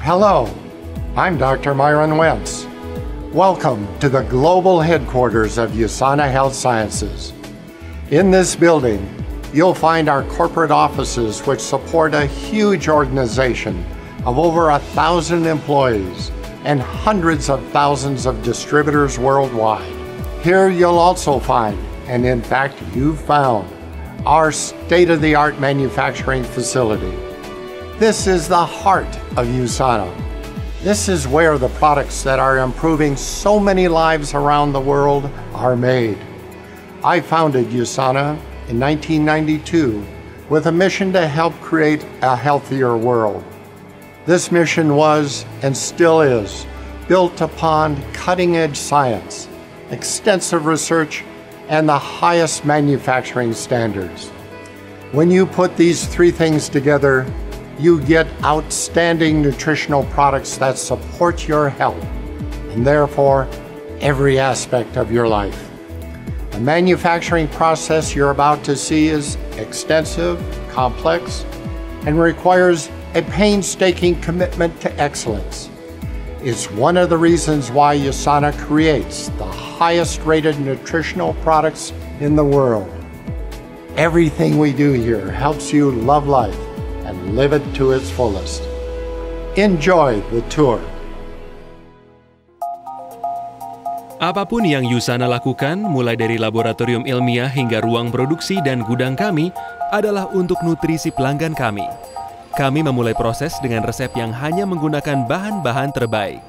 Hello, I'm Dr. Myron Wentz. Welcome to the global headquarters of USANA Health Sciences. In this building, you'll find our corporate offices which support a huge organization of over 1,000 employees and hundreds of thousands of distributors worldwide. Here you'll also find, and in fact you've found, our state-of-the-art manufacturing facility. This is the heart of USANA. This is where the products that are improving so many lives around the world are made. I founded USANA in 1992 with a mission to help create a healthier world. This mission was, and still is, built upon cutting-edge science, extensive research, and the highest manufacturing standards. When you put these three things together, you get outstanding nutritional products that support your health, and therefore every aspect of your life. The manufacturing process you're about to see is extensive, complex, and requires a painstaking commitment to excellence. It's one of the reasons why USANA creates the highest rated nutritional products in the world. Everything we do here helps you love life and live it to its fullest. Enjoy the tour. Apapun yang USANA lakukan, mulai dari laboratorium ilmiah hingga ruang produksi dan gudang kami, adalah untuk nutrisi pelanggan kami. Kami memulai proses dengan resep yang hanya menggunakan bahan-bahan terbaik.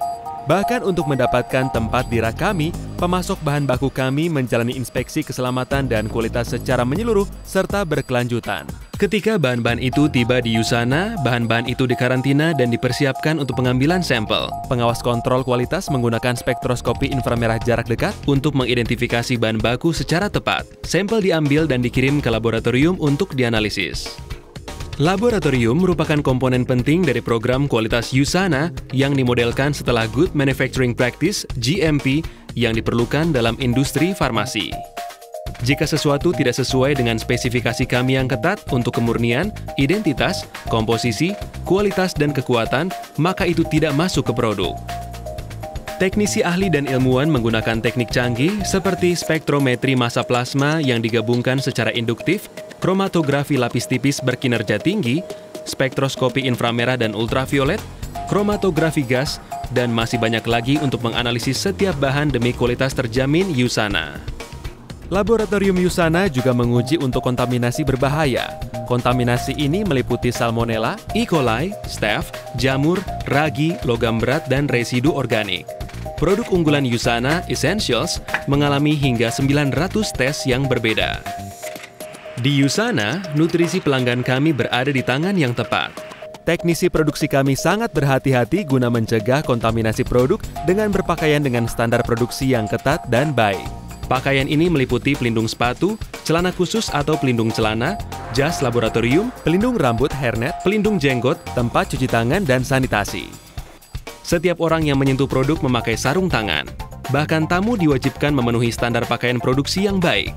Bahkan untuk mendapatkan tempat di rak kami, pemasok bahan baku kami menjalani inspeksi keselamatan dan kualitas secara menyeluruh serta berkelanjutan. Ketika bahan-bahan itu tiba di USANA, bahan-bahan itu dikarantina dan dipersiapkan untuk pengambilan sampel. Pengawas kontrol kualitas menggunakan spektroskopi inframerah jarak dekat untuk mengidentifikasi bahan baku secara tepat. Sampel diambil dan dikirim ke laboratorium untuk dianalisis. Laboratorium merupakan komponen penting dari program kualitas USANA yang dimodelkan setelah Good Manufacturing Practice (GMP) yang diperlukan dalam industri farmasi. Jika sesuatu tidak sesuai dengan spesifikasi kami yang ketat untuk kemurnian, identitas, komposisi, kualitas, dan kekuatan, maka itu tidak masuk ke produk. Teknisi ahli dan ilmuwan menggunakan teknik canggih seperti spektrometri massa plasma yang digabungkan secara induktif, kromatografi lapis tipis berkinerja tinggi, spektroskopi inframerah dan ultraviolet, kromatografi gas, dan masih banyak lagi untuk menganalisis setiap bahan demi kualitas terjamin USANA. Laboratorium USANA juga menguji untuk kontaminasi berbahaya. Kontaminasi ini meliputi salmonella, E. coli, staph, jamur, ragi, logam berat, dan residu organik. Produk unggulan USANA, Essentials, mengalami hingga 900 tes yang berbeda. Di USANA, nutrisi pelanggan kami berada di tangan yang tepat. Teknisi produksi kami sangat berhati-hati guna mencegah kontaminasi produk dengan berpakaian dengan standar produksi yang ketat dan baik. Pakaian ini meliputi pelindung sepatu, celana khusus atau pelindung celana, jas laboratorium, pelindung rambut hairnet, pelindung jenggot, tempat cuci tangan, dan sanitasi. Setiap orang yang menyentuh produk memakai sarung tangan. Bahkan tamu diwajibkan memenuhi standar pakaian produksi yang baik.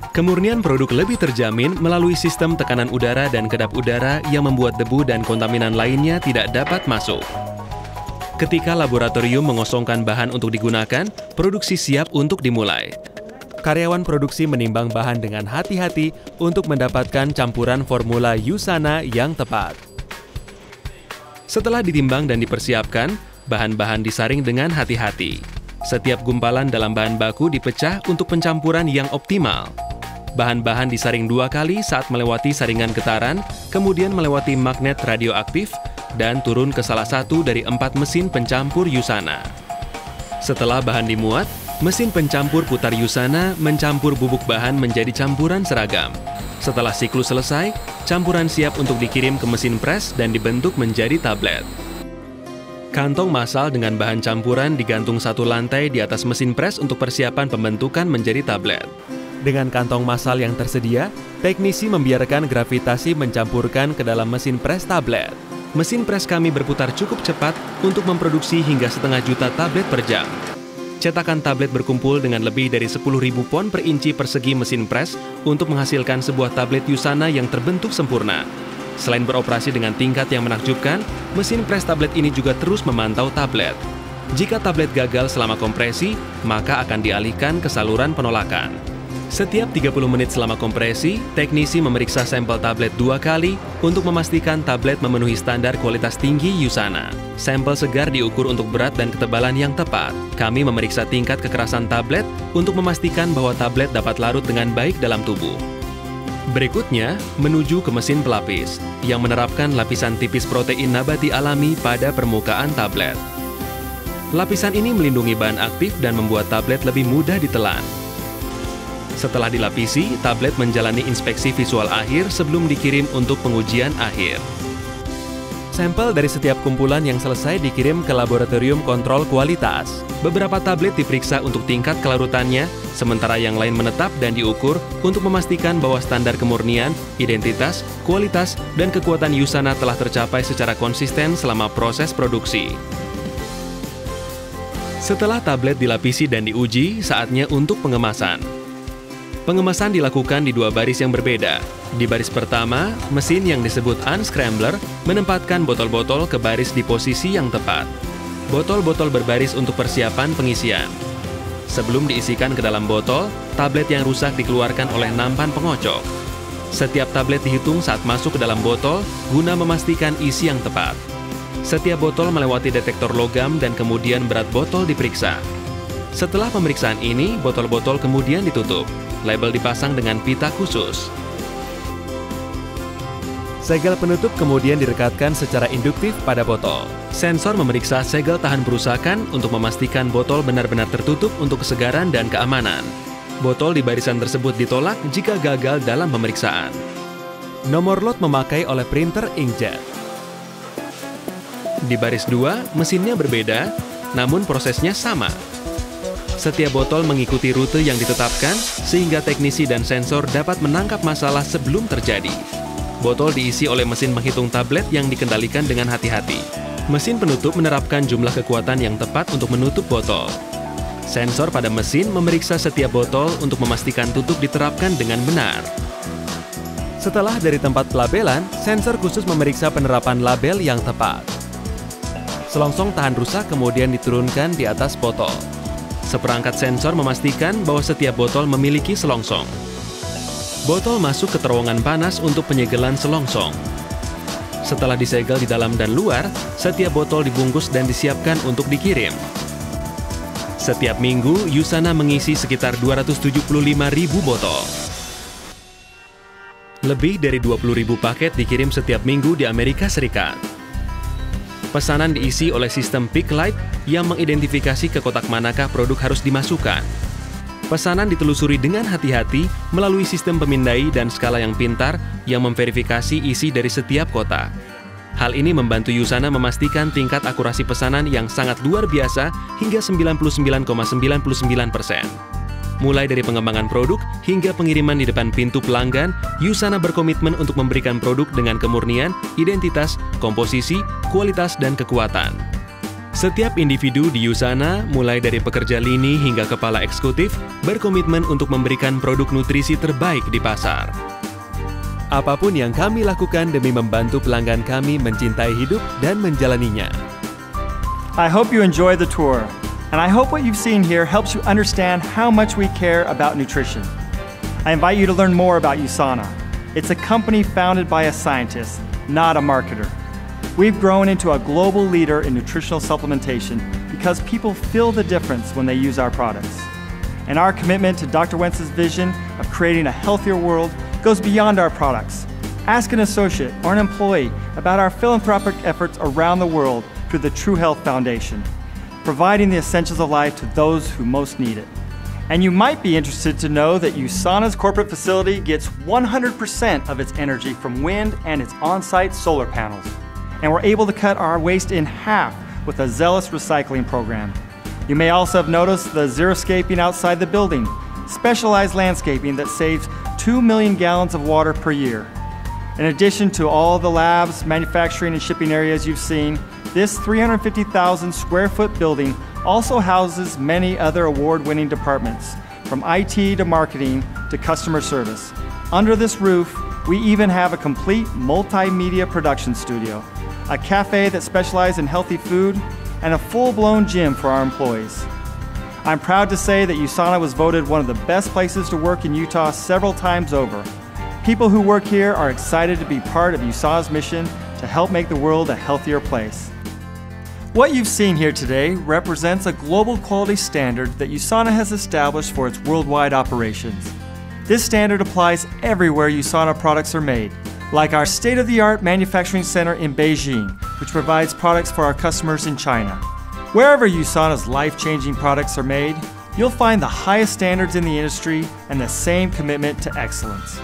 Kemurnian produk lebih terjamin melalui sistem tekanan udara dan kedap udara yang membuat debu dan kontaminan lainnya tidak dapat masuk. Ketika laboratorium mengosongkan bahan untuk digunakan, produksi siap untuk dimulai. Karyawan produksi menimbang bahan dengan hati-hati untuk mendapatkan campuran formula USANA yang tepat. Setelah ditimbang dan dipersiapkan, bahan-bahan disaring dengan hati-hati. Setiap gumpalan dalam bahan baku dipecah untuk pencampuran yang optimal. Bahan-bahan disaring 2 kali saat melewati saringan getaran, kemudian melewati magnet radioaktif, dan turun ke salah satu dari 4 mesin pencampur USANA. Setelah bahan dimuat, mesin pencampur putar USANA mencampur bubuk bahan menjadi campuran seragam. Setelah siklus selesai, campuran siap untuk dikirim ke mesin pres dan dibentuk menjadi tablet. Kantong massal dengan bahan campuran digantung satu lantai di atas mesin pres untuk persiapan pembentukan menjadi tablet. Dengan kantong massal yang tersedia, teknisi membiarkan gravitasi mencampurkan ke dalam mesin pres tablet. Mesin pres kami berputar cukup cepat untuk memproduksi hingga 1,5 juta tablet per jam. Cetakan tablet berkumpul dengan lebih dari 10.000 pon per inci persegi mesin pres untuk menghasilkan sebuah tablet USANA yang terbentuk sempurna. Selain beroperasi dengan tingkat yang menakjubkan, mesin pres tablet ini juga terus memantau tablet. Jika tablet gagal selama kompresi, maka akan dialihkan ke saluran penolakan. Setiap 30 menit selama kompresi, teknisi memeriksa sampel tablet 2 kali untuk memastikan tablet memenuhi standar kualitas tinggi USANA. Sampel segar diukur untuk berat dan ketebalan yang tepat. Kami memeriksa tingkat kekerasan tablet untuk memastikan bahwa tablet dapat larut dengan baik dalam tubuh. Berikutnya, menuju ke mesin pelapis, yang menerapkan lapisan tipis protein nabati alami pada permukaan tablet. Lapisan ini melindungi bahan aktif dan membuat tablet lebih mudah ditelan. Setelah dilapisi, tablet menjalani inspeksi visual akhir sebelum dikirim untuk pengujian akhir. Sampel dari setiap kumpulan yang selesai dikirim ke laboratorium kontrol kualitas. Beberapa tablet diperiksa untuk tingkat kelarutannya, sementara yang lain menetap dan diukur untuk memastikan bahwa standar kemurnian, identitas, kualitas, dan kekuatan USANA telah tercapai secara konsisten selama proses produksi. Setelah tablet dilapisi dan diuji, saatnya untuk pengemasan. Pengemasan dilakukan di 2 baris yang berbeda. Di baris pertama, mesin yang disebut unscrambler menempatkan botol-botol ke baris di posisi yang tepat. Botol-botol berbaris untuk persiapan pengisian. Sebelum diisikan ke dalam botol, tablet yang rusak dikeluarkan oleh nampan pengocok. Setiap tablet dihitung saat masuk ke dalam botol guna memastikan isi yang tepat. Setiap botol melewati detektor logam dan kemudian berat botol diperiksa. Setelah pemeriksaan ini, botol-botol kemudian ditutup. Label dipasang dengan pita khusus. Segel penutup kemudian direkatkan secara induktif pada botol. Sensor memeriksa segel tahan perusakan untuk memastikan botol benar-benar tertutup untuk kesegaran dan keamanan. Botol di barisan tersebut ditolak jika gagal dalam pemeriksaan. Nomor lot memakai oleh printer inkjet. Di baris 2, mesinnya berbeda, namun prosesnya sama. Setiap botol mengikuti rute yang ditetapkan, sehingga teknisi dan sensor dapat menangkap masalah sebelum terjadi. Botol diisi oleh mesin menghitung tablet yang dikendalikan dengan hati-hati. Mesin penutup menerapkan jumlah kekuatan yang tepat untuk menutup botol. Sensor pada mesin memeriksa setiap botol untuk memastikan tutup diterapkan dengan benar. Setelah dari tempat pelabelan, sensor khusus memeriksa penerapan label yang tepat. Selongsong tahan rusak kemudian diturunkan di atas botol. Seperangkat sensor memastikan bahwa setiap botol memiliki selongsong. Botol masuk ke terowongan panas untuk penyegelan selongsong. Setelah disegel di dalam dan luar, setiap botol dibungkus dan disiapkan untuk dikirim. Setiap minggu, USANA mengisi sekitar 275.000 botol. Lebih dari 20.000 paket dikirim setiap minggu di Amerika Serikat. Pesanan diisi oleh sistem pick light yang mengidentifikasi ke kotak manakah produk harus dimasukkan. Pesanan ditelusuri dengan hati-hati melalui sistem pemindai dan skala yang pintar yang memverifikasi isi dari setiap kotak. Hal ini membantu USANA memastikan tingkat akurasi pesanan yang sangat luar biasa hingga 99,99%. Mulai dari pengembangan produk hingga pengiriman di depan pintu pelanggan, USANA berkomitmen untuk memberikan produk dengan kemurnian, identitas, komposisi, kualitas, dan kekuatan. Setiap individu di USANA, mulai dari pekerja lini hingga kepala eksekutif, berkomitmen untuk memberikan produk nutrisi terbaik di pasar. Apapun yang kami lakukan demi membantu pelanggan kami mencintai hidup dan menjalaninya. I hope you enjoy the tour. And I hope what you've seen here helps you understand how much we care about nutrition. I invite you to learn more about USANA. It's a company founded by a scientist, not a marketer. We've grown into a global leader in nutritional supplementation because people feel the difference when they use our products. And our commitment to Dr. Wentz's vision of creating a healthier world goes beyond our products. Ask an associate or an employee about our philanthropic efforts around the world through the True Health Foundation, providing the essentials of life to those who most need it. And you might be interested to know that USANA's corporate facility gets 100% of its energy from wind and its on-site solar panels. And we're able to cut our waste in half with a zealous recycling program. You may also have noticed the xeriscaping outside the building, specialized landscaping that saves 2 million gallons of water per year. In addition to all the labs, manufacturing, and shipping areas you've seen, this 350,000 square foot building also houses many other award-winning departments, from IT to marketing to customer service. Under this roof, We even have a complete multimedia production studio, a cafe that specializes in healthy food, and a full-blown gym for our employees. I'm proud to say that USANA was voted one of the best places to work in Utah several times over. People who work here are excited to be part of USANA's mission to help make the world a healthier place. What you've seen here today represents a global quality standard that USANA has established for its worldwide operations. This standard applies everywhere USANA products are made, like our state-of-the-art manufacturing center in Beijing, which provides products for our customers in China. Wherever USANA's life-changing products are made, you'll find the highest standards in the industry and the same commitment to excellence.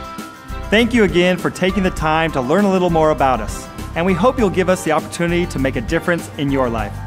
Thank you again for taking the time to learn a little more about us, and we hope you'll give us the opportunity to make a difference in your life.